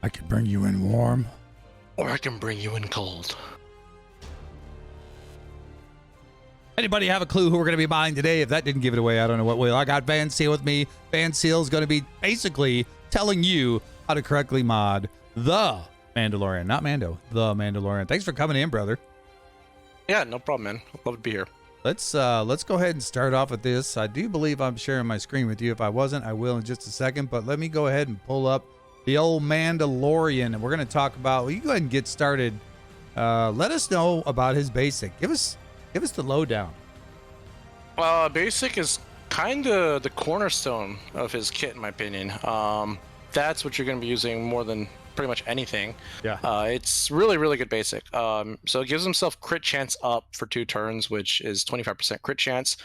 I can bring you in warm. Or I can bring you in cold. Anybody have a clue who we're going to be buying today? If that didn't give it away, I don't know what will. I got Van Seal with me. Van Seal is going to be basically telling you how to correctly mod the Mandalorian. Not Mando, the Mandalorian. Thanks for coming in, brother. Yeah, no problem, man. I'd love to be here. Let's go ahead and start off with this. I do believe I'm sharing my screen with you. If I wasn't, I will in just a second. But let me go ahead and pull up the old Mandalorian, and we're going to talk about. Well, you go ahead and get started. Let us know about his basic. Give us the lowdown. Basic is kind of the cornerstone of his kit, in my opinion. That's what you're going to be using more than pretty much anything. Yeah. It's really, really good basic. So it gives himself crit chance up for 2 turns, which is 25% crit chance.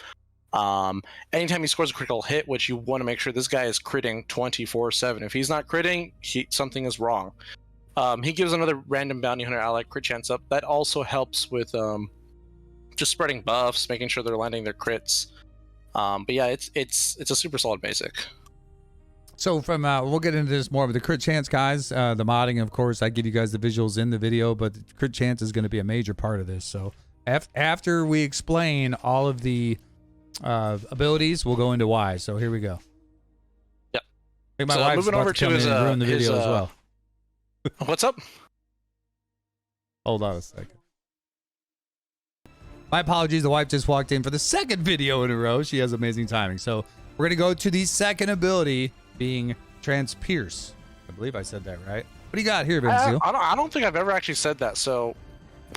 Anytime he scores a critical hit, which you want to make sure this guy is critting 24/7. If he's not critting, something is wrong. He gives another random bounty hunter ally crit chance up. That also helps with just spreading buffs, making sure they're landing their crits. But yeah, it's a super solid basic. So from we'll get into this more, but the crit chance, guys, the modding, of course, I give you guys the visuals in the video, but the crit chance is going to be a major part of this. So after we explain all of the abilities, we'll go into why. So here we go. Yep. I think my So wife's moving about over to come to his, in and ruin the video as well. What's up? Hold on a second. My apologies. The wife just walked in for the second video in a row. She has amazing timing. So we're going to go to the second ability, being Transpierce. I believe I said that right. What do you got here, Benzil? I don't think I've ever actually said that. So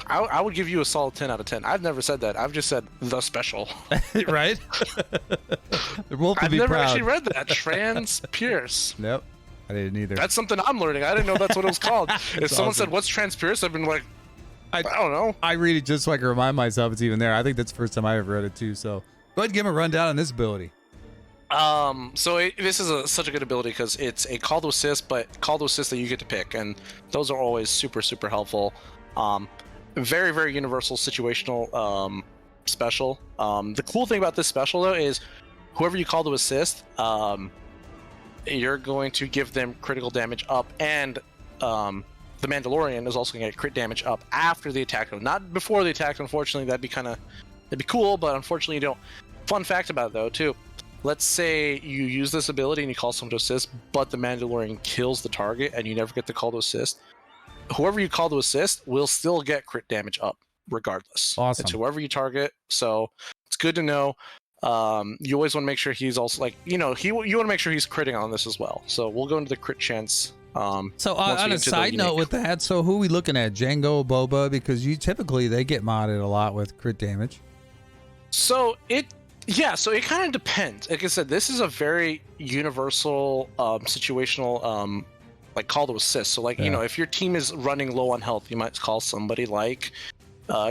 I would give you a solid 10 out of 10. I've never said that. I've just said the special. Right? Wolf would I've be never proud. actually read that. Transpierce. Nope. I didn't either. That's something I'm learning. I didn't know that's what it was called. If someone awesome. said, what's Transpierce? I've been like, I don't know. I read it just so I can remind myself it's even there. I think that's the first time I ever read it too. So go ahead and give him a rundown on this ability. This is such a good ability because it's a call to assist, but call to assist that you get to pick, and those are always super, super helpful. Very, very universal situational special. The cool thing about this special though is whoever you call to assist, you're going to give them critical damage up, and the Mandalorian is also going to get crit damage up after the attack, not before the attack. Unfortunately, that'd be cool, but unfortunately you don't. Fun fact about it though too. Let's say you use this ability and you call someone to assist, but the Mandalorian kills the target and you never get the call to assist. Whoever you call to assist will still get crit damage up regardless. Awesome. It's whoever you target. So it's good to know. You always want to make sure he's also you want to make sure he's critting on this as well. So we'll go into the crit chance. So on a side note with that, so who are we looking at? Django, Boba? Because typically they get modded a lot with crit damage. So it kind of depends. Like I said, this is a very universal situational call to assist. So if your team is running low on health, you might call somebody like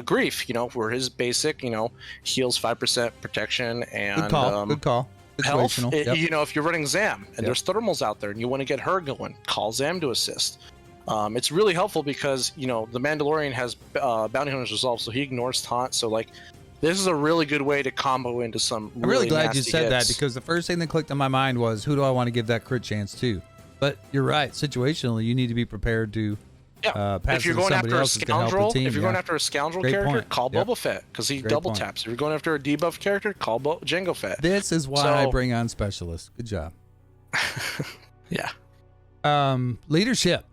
Grief, where his basic, heals 5% protection and good call. Health. Yep. If you're running Zam and there's thermals out there and you want to get her going, call Zam to assist. It's really helpful because the Mandalorian has bounty hunter's resolve, so he ignores taunt. So this is a really good way to combo into some. I'm really glad you said hits. that, because the first thing that clicked in my mind was, who do I want to give that crit chance to? But you're right. Situationally, you need to be prepared to. If you're going after a scoundrel, character, Great point. call Boba Fett because he double taps. If you're going after a debuff character, call Jango Fett. This is why I bring on specialists. Good job. Yeah. Leadership.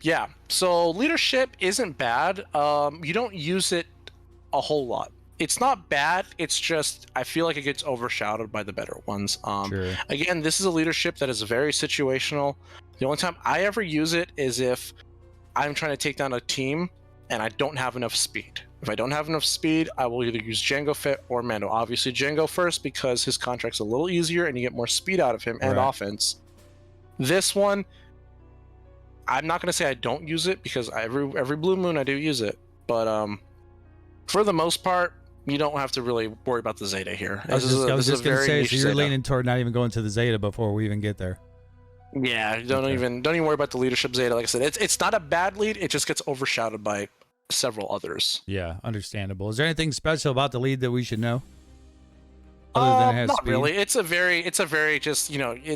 Yeah. So leadership isn't bad. You don't use it a whole lot. It's not bad. It's just I feel like it gets overshadowed by the better ones. Sure. Again, this is a leadership that is very situational. The only time I ever use it is if I'm trying to take down a team and I don't have enough speed. If I don't have enough speed, I will either use Jango Fett or Mando. Obviously Jango first because his contract's a little easier and you get more speed out of him and offense. This one, I'm not going to say I don't use it because every blue moon I do use it. But for the most part, you don't have to really worry about the Zeta here. I was just going to say, so you're leaning toward not even going to the Zeta before we even get there. Yeah, don't even worry about the leadership Zeta. Like I said, it's not a bad lead. It just gets overshadowed by several others. Yeah, understandable. Is there anything special about the lead that we should know? Other than it has not speed? really. It's a very just you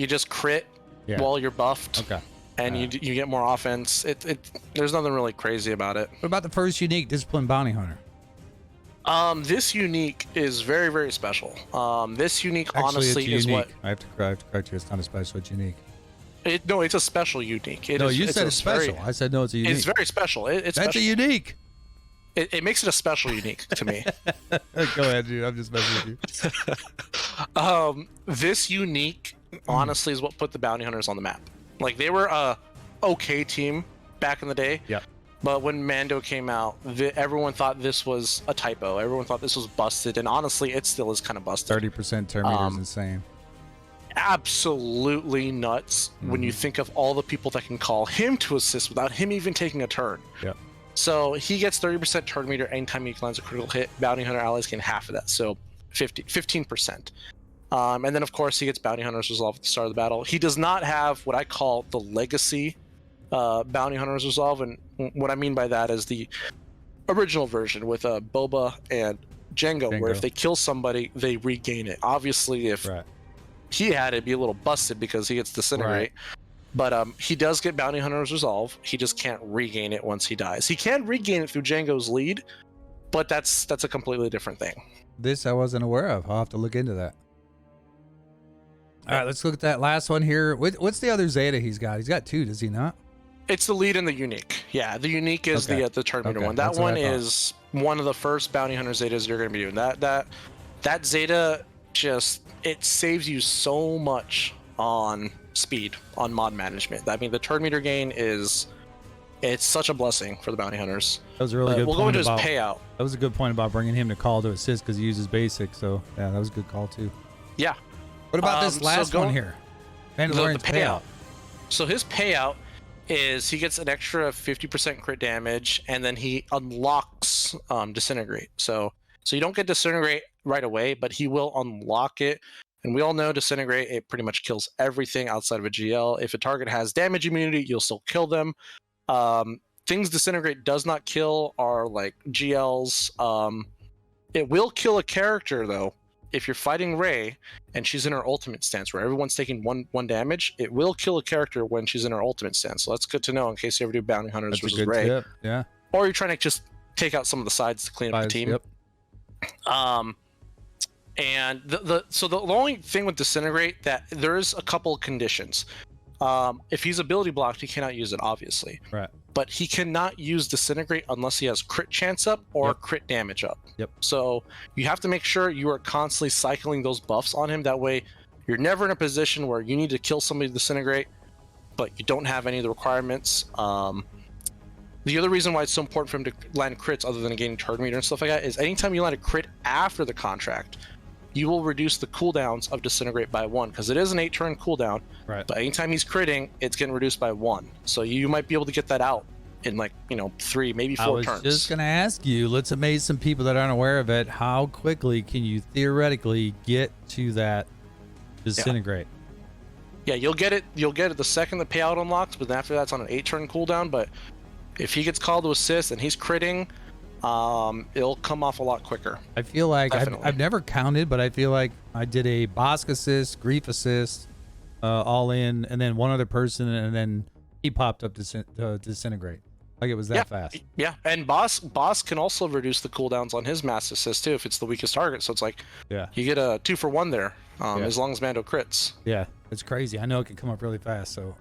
just crit while you're buffed. Okay. And you get more offense. There's nothing really crazy about it. What about the first unique, Discipline Bounty Hunter? This unique is very, very special. This unique, Actually, honestly, it's is unique. what... I have to correct you. It's not a special. It's unique. No, it's a special unique. You said it's special. I said no, it's a unique. It's very special. That's special. A unique. It makes it a special unique to me. Go ahead, dude. I'm just messing with you. This unique, honestly, is what put the bounty hunters on the map. Like, they were a okay team back in the day. Yeah. But when Mando came out, everyone thought this was a typo. Everyone thought this was busted, and honestly, it still is kind of busted. 30% turn meter is insane. Absolutely nuts when you think of all the people that can call him to assist without him even taking a turn. Yeah. So he gets 30% turn meter anytime he lands a critical hit. Bounty hunter allies gain half of that, so 15%. And then, of course, he gets bounty hunters resolve at the start of the battle. He does not have what I call the legacy bounty hunters resolve, and what I mean by that is the original version with Boba and Jango, where if they kill somebody, they regain it. Obviously, if he had it, it'd be a little busted because he gets disintegrate. But he does get bounty hunters resolve. He just can't regain it once he dies. He can regain it through Jango's lead, but that's a completely different thing. This I wasn't aware of. I'll have to look into that. All right, let's look at that last one here. What's the other Zeta he's got? He's got two, does he not? It's the lead and the unique. Yeah, the unique is the turn meter one. That one is one of the first bounty hunter Zetas you're going to be doing. That Zeta it saves you so much on speed, on mod management. I mean, the turn meter gain it's such a blessing for the bounty hunters. That was a really good point. We'll go into his payout. That was a good point about bringing him to call to assist because he uses basic. So yeah, that was a good call too. Yeah. What about this last one here? Mandalorian's payout. So his payout is he gets an extra 50% crit damage, and then he unlocks disintegrate. So you don't get disintegrate right away, but he will unlock it. And we all know disintegrate, it pretty much kills everything outside of a GL. If a target has damage immunity, you'll still kill them. Things disintegrate does not kill are like GLs. It will kill a character though. If you're fighting Rey and she's in her ultimate stance where everyone's taking one damage, it will kill a character when she's in her ultimate stance. So that's good to know in case you ever do bounty hunters versus Rey. Tip. Yeah. Or you're trying to just take out some of the sides to clean up the team. Yep. And the only thing with disintegrate that there is a couple of conditions. If he's ability blocked, he cannot use it, obviously. Right. But he cannot use disintegrate unless he has crit chance up or crit damage up. Yep. So you have to make sure you are constantly cycling those buffs on him. That way, you're never in a position where you need to kill somebody to disintegrate, but you don't have any of the requirements. The other reason why it's so important for him to land crits, other than gaining turn meter and stuff like that, is anytime you land a crit after the contract, you will reduce the cooldowns of disintegrate by 1, because it is an 8-turn cooldown. Right. But anytime he's critting, it's getting reduced by 1. So you might be able to get that out in 3, maybe 4 turns. I was just gonna ask you. Let's amaze some people that aren't aware of it. How quickly can you theoretically get to that disintegrate? Yeah, you'll get it. You'll get it the second the payout unlocks, but then after that's on an 8-turn cooldown. But if he gets called to assist and he's critting, it'll come off a lot quicker. I feel like I've never counted, but I feel like I did a Bosk assist, grief assist, all in, and then one other person, and then he popped up to disintegrate. Like it was that fast. Yeah, and Boss can also reduce the cooldowns on his mass assist too if it's the weakest target. So it's like you get a 2-for-1 there, as long as Mando crits. Yeah, it's crazy. I know it can come up really fast. So,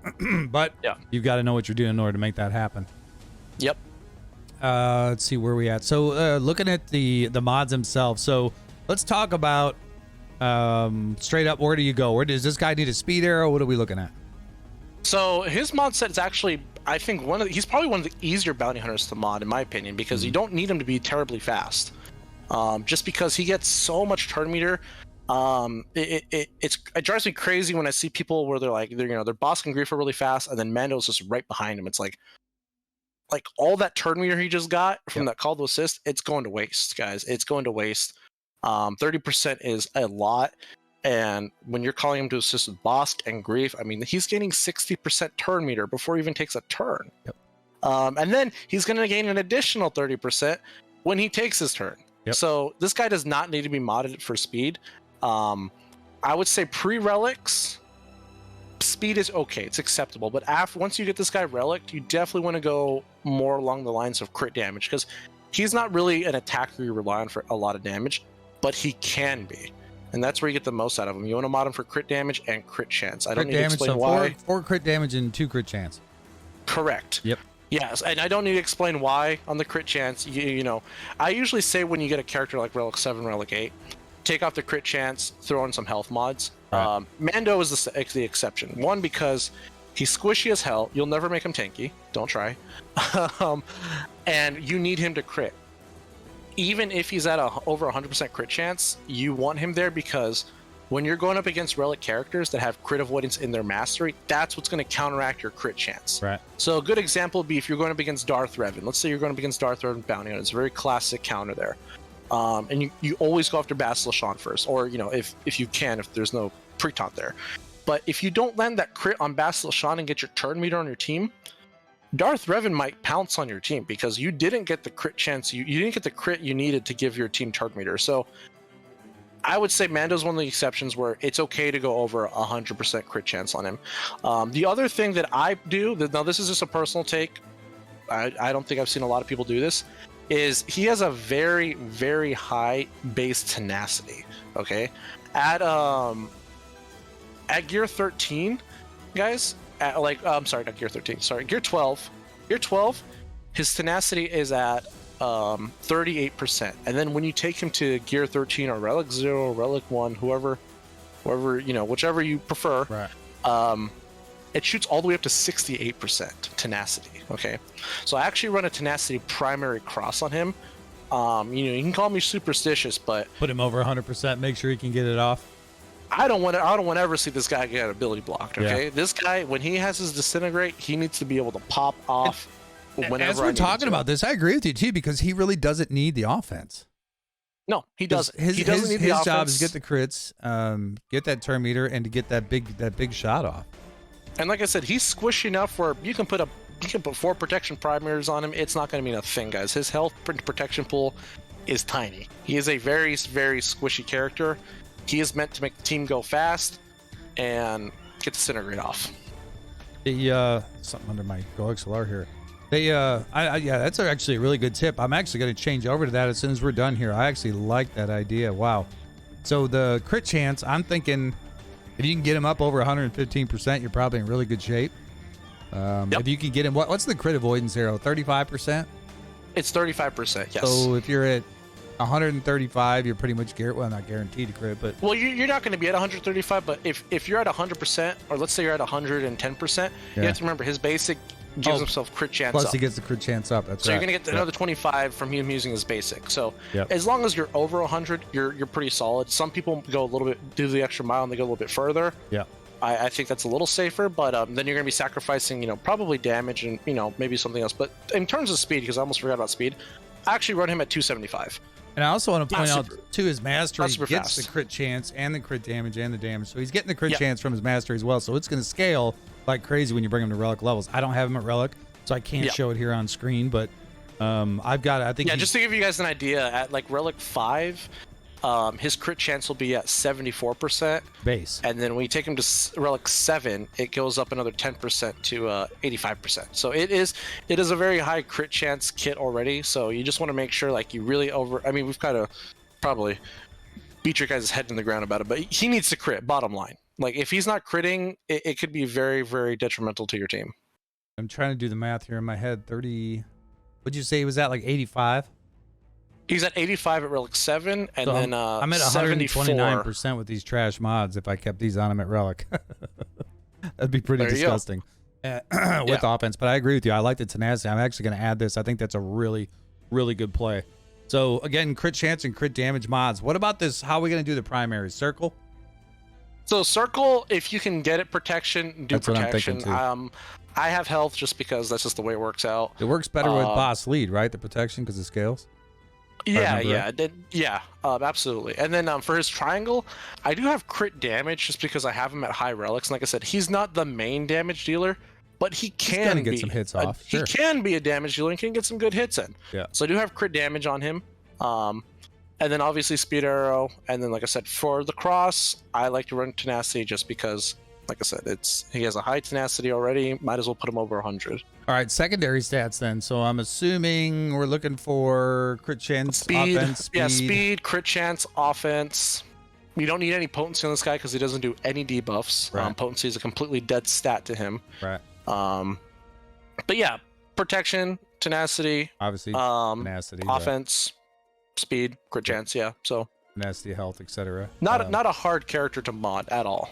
but you've got to know what you're doing in order to make that happen. Yep. Let's see where we at. So looking at the mods themselves. So let's talk about straight up. Where do you go? Where does this guy need a speed arrow? What are we looking at? So his mod set is actually, I think, he's probably one of the easier bounty hunters to mod, in my opinion, because you don't need him to be terribly fast. Just because he gets so much turn meter. It drives me crazy when I see people where they're Boss and Grief are really fast, and then Mando's just right behind him. It's like all that turn meter he just got from that call to assist, it's going to waste, guys. It's going to waste. 30% is a lot. And when you're calling him to assist with Bosk and Grief, I mean, he's gaining 60% turn meter before he even takes a turn. Yep. And then he's going to gain an additional 30% when he takes his turn. Yep. So this guy does not need to be modded for speed. I would say pre-relics, speed is okay, it's acceptable, but once you get this guy relic, you definitely want to go more along the lines of crit damage, because he's not really an attacker you rely on for a lot of damage, but he can be, and that's where you get the most out of him. You want to mod him for crit damage and crit chance. I don't need to explain why. Four crit damage and 2 crit chance. Correct. Yep. Yes, and I don't need to explain why on the crit chance. You know, I usually say when you get a character like Relic 7, Relic 8, take off the crit chance, throw in some health mods. Right. Mando is the exception. One, because he's squishy as hell. You'll never make him tanky. Don't try. And you need him to crit. Even if he's at over 100% crit chance, you want him there, because when you're going up against relic characters that have crit avoidance in their mastery, that's what's going to counteract your crit chance. Right. So a good example would be if you're going up against Darth Revan. Let's say you're going up against Darth Revan Bounty Hunter. It's a very classic counter there. And you always go after Bastila Shan first, or if you can, if there's no pre-taunt there. But if you don't land that crit on Bastila Shan and get your turn meter on your team, Darth Revan might pounce on your team because you didn't get the crit chance. You didn't get the crit you needed to give your team turn meter. So I would say Mando's one of the exceptions where it's okay to go over 100% crit chance on him. The other thing that I do, now this is just a personal take, I don't think I've seen a lot of people do this, is he has a very, very high base tenacity. Okay, at gear 13, guys, I'm sorry, not gear 13, sorry, gear 12. Gear 12, his tenacity is at 38%, and then when you take him to gear 13 or relic 0, relic 1, whoever, whichever you prefer, right, it shoots all the way up to 68% tenacity. Okay, so I actually run a tenacity primary cross on him. You can call me superstitious, but put him over 100%, make sure he can get it off. I don't want to ever see this guy get ability blocked. Okay, yeah. This guy, when he has his disintegrate, he needs to be able to pop off. As we're talking about this, I agree with you too, because he really doesn't need the offense. No, he doesn't. His need the offense. His job is get the crits, get that turn meter, and to get that big shot off. And like I said, he's squishy enough where you can put 4 protection primaries on him. It's not going to mean a thing, guys. His health protection pool is tiny. He is a very, very squishy character. He is meant to make the team go fast and get the disintegrate off. Something under my GoXLR here. Yeah, that's actually a really good tip. I'm actually going to change over to that as soon as we're done here. I actually like that idea. Wow. So the crit chance, I'm thinking if you can get him up over 115%, you're probably in really good shape. Yep. If you can get him, what's the crit avoidance arrow? 35%? It's 35%, yes. So if you're at 135, you're pretty much not guaranteed to crit, but well, you're not going to be at 135. But if you're at 100%, or let's say you're at 110%, you have to remember his basic gives himself crit chance plus up. he gets the crit chance up. That's right. So you're going to get another 25 from him using his basic. So yep. As long as you're over 100, you're pretty solid. Some people go a little bit, do the extra mile, and they go a little bit further. Yeah. I think that's a little safer, but then you're going to be sacrificing, probably damage and maybe something else. But in terms of speed, because I almost forgot about speed, I actually run him at 275. And I also want to point out to his mastery, he gets fast. the crit chance and the crit damage and the damage. So he's getting the crit chance from his mastery as well. So it's going to scale like crazy when you bring him to relic levels. I don't have him at relic, so I can't show it here on screen, but I've got it. I think just to give you guys an idea, at like relic 5, his crit chance will be at 74% base, and then when you take him to relic 7, it goes up another 10% to 85%. So it is a very high crit chance kit already. So you just want to make sure like you really we've got to probably beat your guys' head in the ground about it, but he needs to crit. Bottom line, like if he's not critting, it could be very, very detrimental to your team. I'm trying to do the math here in my head. 30. What'd you say he was at? Like 85. He's at 85 at relic 7, and so then I'm at 129% with these trash mods. If I kept these on him at relic, that'd be pretty disgusting with offense. But I agree with you. I like the tenacity. I'm actually going to add this. I think that's a really, really good play. So again, crit chance and crit damage mods. What about this? How are we going to do the primaries? Circle. So circle, if you can get it protection, do that's protection. What I'm thinking too. I have health just because that's just the way it works out. It works better with boss lead, right? The protection because it scales. Yeah, absolutely. And then for his triangle, I do have crit damage just because I have him at high relics. And like I said, he's not the main damage dealer, but he can get some hits off. He can be a damage dealer and can get some good hits in. Yeah. So I do have crit damage on him. And then obviously speed arrow. And then like I said, for the cross, I like to run tenacity just because like I said, he has a high tenacity already. Might as well put him over 100. All right, secondary stats then. So I'm assuming we're looking for crit chance, Speed, offense, speed. yeah, speed, crit chance, offense. You don't need any potency on this guy because he doesn't do any debuffs. Right. Potency is a completely dead stat to him. Right. But yeah, protection, tenacity, Obviously, tenacity, offense, speed, crit chance. Yeah, so tenacity, health, etc. not a hard character to mod at all.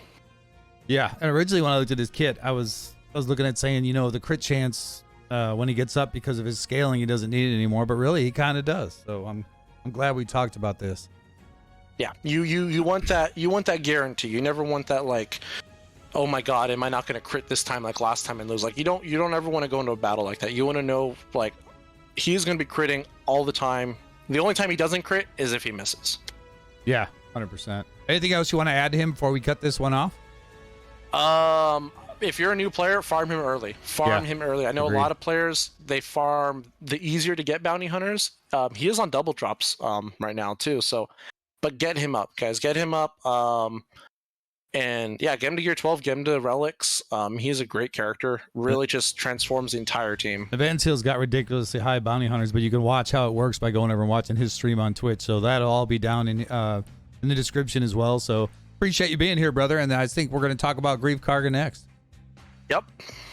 Yeah, and originally when I looked at his kit, I was looking at saying, the crit chance when he gets up because of his scaling, he doesn't need it anymore. But really, he kind of does. So I'm glad we talked about this. Yeah, you want that guarantee. You never want that like, oh my god, am I not going to crit this time like last time and lose? Like you don't ever want to go into a battle like that. You want to know like he's going to be critting all the time. The only time he doesn't crit is if he misses. Yeah, 100%. Anything else you want to add to him before we cut this one off? If you're a new player, farm him early. Him early. I know Agreed. a lot of players, they farm the easier to get bounty hunters. He is on double drops right now too. So, but get him up, guys. Get him up. And yeah, get him to gear 12. Get him to relics. He's a great character. Really, just transforms the entire team. Van Seal's got ridiculously high bounty hunters, but you can watch how it works by going over and watching his stream on Twitch. So that'll all be down in the description as well. So appreciate you being here, brother. And I think we're going to talk about Grief Karga next. Yep.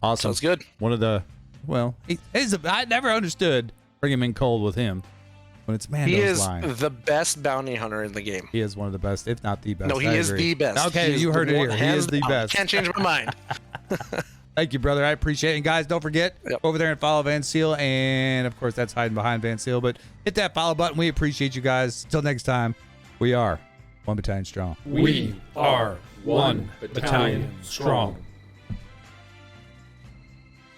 Awesome. Sounds good. One of the, I never understood bring him in cold with him when it's Mando's line. He is the best bounty hunter in the game. He is one of the best, if not the best. No, he is the best. Okay, you heard it here. He is the best. Can't change my mind. Thank you, brother. I appreciate it. And guys, don't forget, over there and follow Van Seal. And of course, that's hiding behind Van Seal. But hit that follow button. We appreciate you guys. Until next time, we are 1 battalion strong. We are 1 battalion strong.